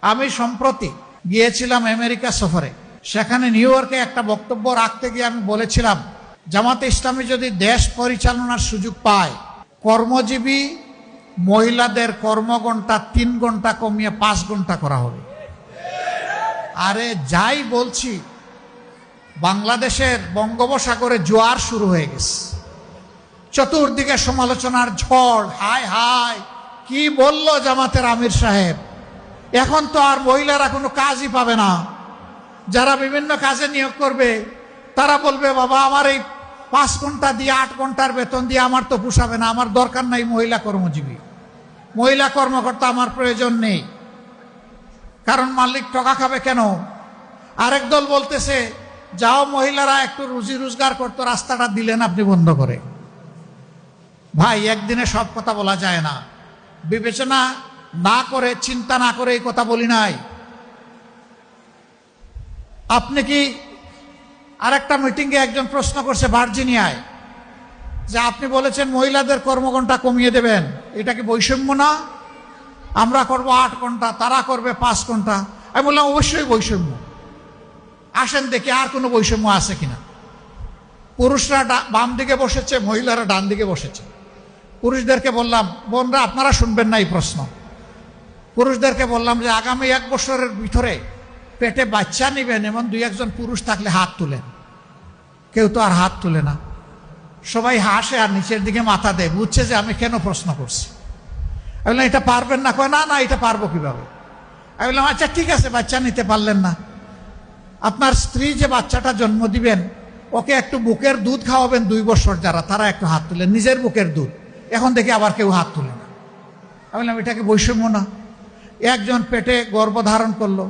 আমি সম্প্রতি গিয়েছিলাম আমেরিকা সফরে। সেখানে নিউ ইয়র্কে একটা বক্তব্য রাখতে গিয়ে আমি বলেছিলাম, জামাতে ইসলামী যদি দেশ পরিচালনার সুযোগ পায়, কর্মজীবী মহিলাদের কর্মঘণ্টা 3 ঘন্টা কমিয়ে 5 ঘন্টা করা হবে। আরে যাই বলছি, বাংলাদেশের বঙ্গোপসাগরে জোয়ার শুরু হয়ে গেছে, চতুর্দিকে সমালোচনার ঝড়। হায় হায়, কি বললো জামাতের আমির সাহেব, এখন তো আর মহিলারা কোনো কাজই পাবে না। যারা বিভিন্ন কাজে নিয়োগ করবে তারা বলবে, বাবা আমার এই 5 ঘন্টা দিয়ে 8 ঘন্টার বেতন দিয়ে আমার তো পোষাবে না, আমার দরকার নাই মহিলা কর্মজীবী, মহিলা কর্মকর্তা আমার প্রয়োজন নেই। কারণ মালিক টাকা খাবে কেন? আরেক দল বলতেছে, যাও মহিলারা একটু রুজি রোজগার করতো, রাস্তাটা দিলেন আপনি বন্ধ করে। ভাই, একদিনে সব কথা বলা যায় না। বিবেচনা না করে, চিন্তা না করে এই কথা বলি নাই। আপনি কি আরেকটা মিটিংয়ে একজন প্রশ্ন করছে ভার্জিনিয়ায়, যে আপনি বলেছেন মহিলাদের কর্মঘণ্টা কমিয়ে দেবেন, এটা কি বৈষম্য না? আমরা করব 8 ঘন্টা, তারা করবে 5 ঘন্টা। আমি বললাম অবশ্যই বৈষম্য। আসেন দেখি আর কোনো বৈষম্য আছে কিনা। পুরুষরা বাম দিকে বসেছে, মহিলারা ডান দিকে বসেছে। পুরুষদেরকে বললাম, বোনরা আপনারা শুনবেন না এই প্রশ্ন। পুরুষদেরকে বললাম যে আগামী 1 বছরের ভিতরে পেটে বাচ্চা নেবেন এমন 2-1 জন পুরুষ থাকলে হাত তুলেন। কেউ তো আর হাত তুলে না, সবাই হাসে আর নিচের দিকে মাথা দেয়, বুঝছে যে আমি কেন প্রশ্ন করছি। আমি বললাম এটা পারবেন না? কয় না না, এটা পারবো কিভাবে। আমি বললাম আচ্ছা ঠিক আছে, বাচ্চা নিতে পারলেন না, আপনার স্ত্রী যে বাচ্চাটা জন্ম দিবেন ওকে একটু বুকের দুধ খাওয়াবেন 2 বছর, যারা তারা একটু হাত তুলেন, নিজের বুকের দুধ। এখন দেখি আবার কেউ হাত তুলে না। আমি বললাম এটা কি বৈষম্য না? একজন পেটে গর্ভধারণ করলো,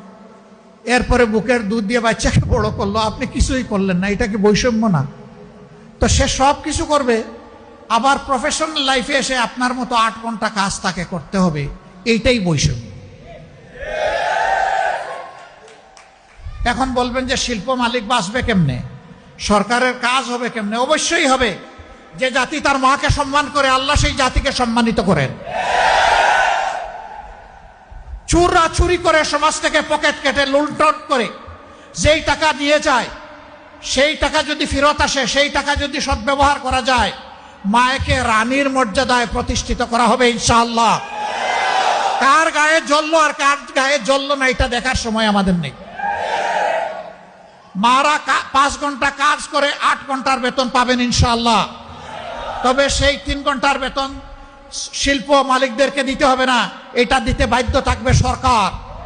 এরপরে বুকের দুধ দিয়ে বাচ্চাকে বড় করলো, আপনি কিছুই করলেন না, এটা কি বৈষম্য না? তো সে সব কিছু করবে, আবার প্রফেশনাল লাইফে এসে আপনার মতো 8 ঘন্টা কাজ তাকে করতে হবে, এইটাই বৈষম্য। এখন বলবেন যে শিল্প মালিক বাঁচবে কেমনে, সরকারের কাজ হবে কেমনে? অবশ্যই হবে। যে জাতি তার মাকে সম্মান করে, আল্লাহ সেই জাতিকে সম্মানিত করেন। চুররা চুরি করে সমাজ থেকে পকেট কেটে লুণ্ঠন করে যেই টাকা নিয়ে যায়, সেই টাকা যদি ফেরত আসে, সেই টাকা যদি সদ্ব্যবহার করা যায়, মায়েকে রানীর মর্যাদায় প্রতিষ্ঠিত করা হবে ইনশাআল্লাহ। কার গায়ে জ্বললো আর কার গায়ে জ্বললো না এটা দেখার সময় আমাদের নেই। মারা 5 ঘন্টা কাজ করে 8 ঘন্টার বেতন পাবেন ইনশাআল্লাহ। তবে সেই 3 ঘন্টার বেতন শিল্প মালিকদেরকে দিতে হবে না, এটা দিতে বাধ্য থাকবে সরকার।